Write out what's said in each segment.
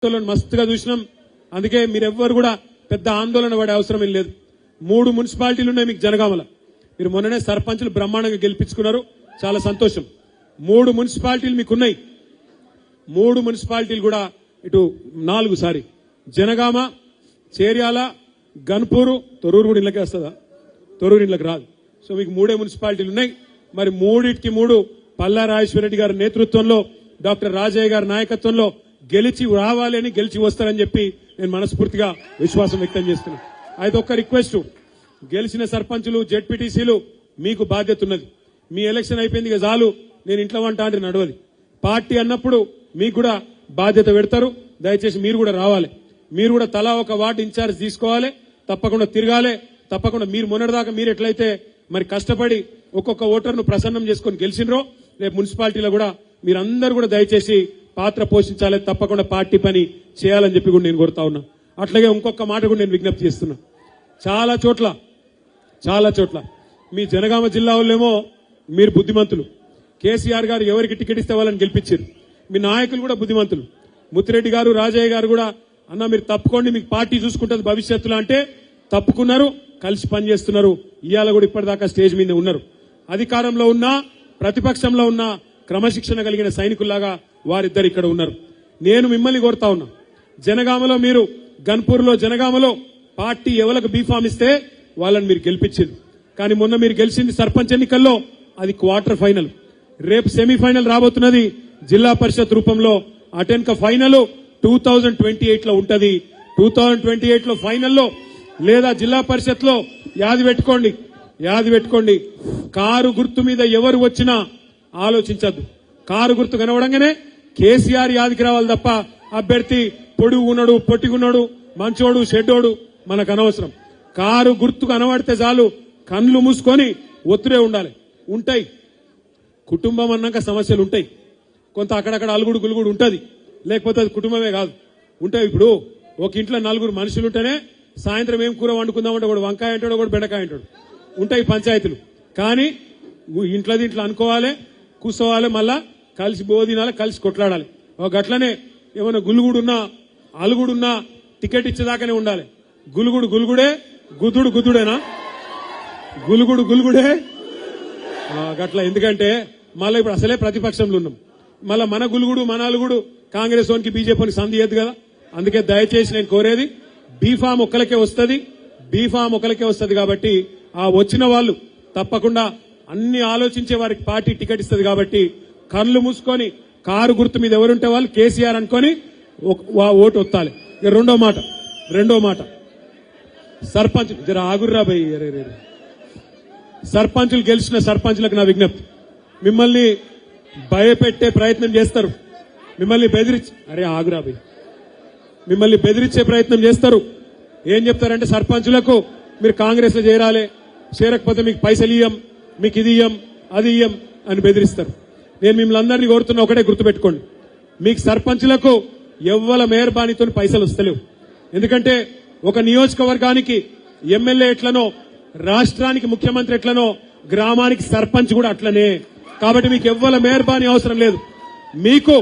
మస్తుగా చూసినాం. అందుకే మీరెవ్వరు కూడా పెద్ద ఆందోళన పడే అవసరం ఏం లేదు. 3 మున్సిపాలిటీలు ఉన్నాయి మీకు జనగామల. మీరు మొన్ననే సర్పంచులు బ్రహ్మాండంగా గెలిపించుకున్నారు, చాలా సంతోషం. 3 మున్సిపాలిటీలు మీకున్నాయి. 3 మున్సిపాలిటీలు కూడా ఇటు 4 జనగామ, చేర్యాల, గన్పూరు, తొర్రూరు కూడా ఇళ్ళకే వస్తుందా? తొర్రూరు ఇళ్ళకి రాదు. సో మీకు 3 మున్సిపాలిటీలు ఉన్నాయి. మరి 3టికి 3 పల్లా రాజేశ్వరరెడ్డి గారి నేతృత్వంలో, డాక్టర్ రాజయ్య గారి నాయకత్వంలో గెలిచి రావాలి అని, గెలిచి వస్తారని చెప్పి నేను మనస్ఫూర్తిగా విశ్వాసం వ్యక్తం చేస్తున్నా. అయితే ఒక్క రిక్వెస్ట్, గెలిచిన సర్పంచులు, జెడ్పీటీసీలు మీకు బాధ్యత ఉన్నది. మీ ఎలక్షన్ అయిపోయింది ఇక చాలు, నేను ఇంట్లో వంట అంటే నడవది. పార్టీ అన్నప్పుడు మీకు కూడా బాధ్యత పెడతారు. దయచేసి మీరు కూడా రావాలి. మీరు కూడా తలా ఒక వార్డు ఇన్ఛార్జ్ తీసుకోవాలి. తప్పకుండా తిరగాలి. తప్పకుండా మీరు మొన్నటిదాకా మీరు ఎట్లయితే మరి కష్టపడి ఒక్కొక్క ఓటర్ను ప్రసన్నం చేసుకుని గెలిచినరో, రేపు మున్సిపాలిటీలో కూడా మీరందరూ కూడా దయచేసి పాత్ర పోషించాలి. తప్పకుండా పార్టీ పని చేయాలని చెప్పి కూడా నేను కోరుతా ఉన్నా. అట్లాగే ఇంకొక మాట కూడా నేను విజ్ఞప్తి చేస్తున్నా. చాలా చోట్ల మీ జనగామ జిల్లా వాళ్ళేమో మీరు బుద్ధిమంతులు. కేసీఆర్ గారు ఎవరికి టికెట్ ఇస్తే వాళ్ళని గెలిపించారు. మీ నాయకులు కూడా బుద్ధిమంతులు. ముత్తిరెడ్డి గారు, రాజయ్య గారు కూడా అన్న మీరు తప్పుకోండి, మీకు పార్టీ చూసుకుంటుంది భవిష్యత్తులో అంటే తప్పుకున్నారు, కలిసి పనిచేస్తున్నారు. ఇవాళ కూడా ఇప్పటిదాకా స్టేజ్ మీద ఉన్నారు. అధికారంలో ఉన్నా ప్రతిపక్షంలో ఉన్నా క్రమశిక్షణ కలిగిన సైనికుల్లాగా వారిద్దరు ఇక్కడ ఉన్నారు. నేను మిమ్మల్ని కోరుతా ఉన్నా, జనగామలో మీరు గన్పూర్లో జనగామలో పార్టీ ఎవరికి బీఫామ్ ఇస్తే వాళ్ళని మీరు గెలిపించారు. కానీ మొన్న మీరు గెలిచింది సర్పంచ్ ఎన్నికల్లో, అది క్వార్టర్ ఫైనల్. రేపు సెమీఫైనల్ రాబోతున్నది జిల్లా పరిషత్ రూపంలో. అటెన్క ఫైనల్ 2028లో ఉంటది. 2028లో ఫైనల్లో లేదా జిల్లా పరిషత్ లో యాది పెట్టుకోండి, కారు గుర్తు మీద ఎవరు వచ్చినా ఆలోచించద్దు. కారు గుర్తు కనవడంగానే కేసీఆర్ యాదికి రావాలి తప్ప అభ్యర్థి పొడుగున్నాడు, పొట్టిగున్నాడు, మంచోడు, షెడ్డోడు మనకు అనవసరం. కారు గుర్తు కనబడితే చాలు, కళ్ళు మూసుకొని ఒత్తురే ఉండాలి. ఉంటాయి, కుటుంబం అన్నాక సమస్యలు ఉంటాయి. కొంత అక్కడక్కడ అలుగుడు గులుగుడు ఉంటది, లేకపోతే అది కుటుంబమే కాదు. ఉంటాయి. ఇప్పుడు ఒక ఇంట్లో 4 మనుషులు ఉంటేనే సాయంత్రం ఏం కూర వండుకుందామంటే ఒకడు వంకాయ అంటాడు, ఒకడు బెండకాయ అంటాడు. ఉంటాయి పంచాయతీలు. కానీ ఇంట్లో అనుకోవాలి, కూర్చోవాలి, మళ్ళా కలిసి బోధినాలి, కలిసి కొట్లాడాలి. ఒక గట్లనే ఏమైనా గులుగుడున్నా అలుగుడున్నా టికెట్ ఇచ్చేదాకానే ఉండాలి. గులుగుడే, గుద్దుడేనా? గులుగుడే గట్ల. ఎందుకంటే మళ్ళీ ఇప్పుడు అసలే ప్రతిపక్షంలో ఉన్నాం. మళ్ళా మన గులుగుడు మన అలుగుడు కాంగ్రెస్ వానికి బీజేపీకి సంధి ఏది కదా. అందుకే దయచేసి నేను కోరేది, బీఫామ్ ఒక్కలకే వస్తుంది కాబట్టి ఆ వచ్చిన వాళ్ళు తప్పకుండా అన్ని ఆలోచించే వారికి పార్టీ టికెట్ ఇస్తుంది కాబట్టి కళ్ళు మూసుకొని కారు గుర్తు మీద ఎవరుంటే వాళ్ళు కేసీఆర్ అనుకొని ఓటు ఒత్తాలి. ఇక రెండో మాట సర్పంచ్ జర ఆగుర్రా భయ్. సర్పంచులు గెలిచిన సర్పంచులకు నా విజ్ఞప్తి, మిమ్మల్ని భయపెట్టే ప్రయత్నం చేస్తారు, మిమ్మల్ని బెదిరించే ప్రయత్నం చేస్తారు. ఏం చెప్తారంటే సర్పంచులకు మీరు కాంగ్రెస్ లో చేరకపోతే మీకు పైసలు ఇయ్యం, మీకు ఇది ఇయ్యం, అది ఇయ్యం అని బెదిరిస్తారు. నేను మిమ్మల్ని అందరినీ కోరుతున్నా, ఒకటే గుర్తుపెట్టుకోండి, మీకు సర్పంచులకు ఎవ్వల మేయర్బానితో పైసలు వస్తలేవు. ఎందుకంటే ఒక నియోజకవర్గానికి ఎమ్మెల్యే ఎట్లనో, రాష్ట్రానికి ముఖ్యమంత్రి ఎట్లనో, గ్రామానికి సర్పంచ్ కూడా అట్లనే. కాబట్టి మీకు ఎవ్వల మేయర్బాని అవసరం లేదు. మీకు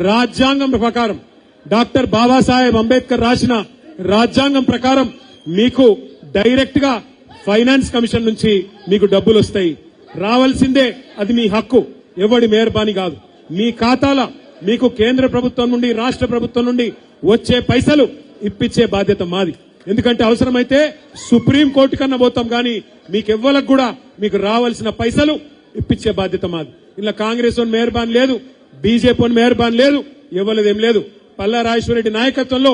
రాజ్యాంగం ప్రకారం, డాక్టర్ బాబాసాహెబ్ అంబేద్కర్ రాసిన రాజ్యాంగం ప్రకారం మీకు డైరెక్ట్ గా ఫైనాన్స్ కమిషన్ నుంచి మీకు డబ్బులు వస్తాయి. రావాల్సిందే, అది మీ హక్కు, ఎవడి మేయర్బాని కాదు. మీ ఖాతాల మీకు కేంద్ర ప్రభుత్వం నుండి, రాష్ట్ర ప్రభుత్వం నుండి వచ్చే పైసలు ఇప్పించే బాధ్యత మాది. ఎందుకంటే అవసరమైతే సుప్రీంకోర్టు కన్నా పోతాం, కానీ మీకెవ్వలకు కూడా మీకు రావాల్సిన పైసలు ఇప్పించే బాధ్యత మాది. ఇలా కాంగ్రెస్ వన్ మేయర్బాన్ లేదు, బీజేపీ వన్ మేయర్బాన్ లేదు, ఇవ్వలేదేం లేదు. పల్లా రాజేశ్వరరెడ్డి నాయకత్వంలో,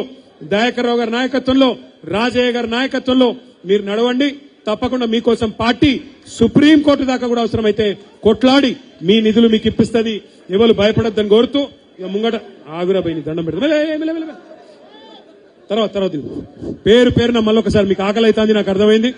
దయాకర్ రావు గారి నాయకత్వంలో, రాజయ్య గారి నాయకత్వంలో మీరు నడవండి. తప్పకుండా మీకోసం పార్టీ సుప్రీంకోర్టు దాకా కూడా అవసరమైతే కొట్లాడి మీ నిధులు మీకు ఇప్పిస్తుంది. ఎవరు భయపడద్దని కోరుతూ ఇక ముంగట ఆగురాబోయి దండం పెడతా. తర్వాత పేరున మళ్ళొకసారి మీకు ఆకలి అవుతుంది, నాకు అర్థమైంది.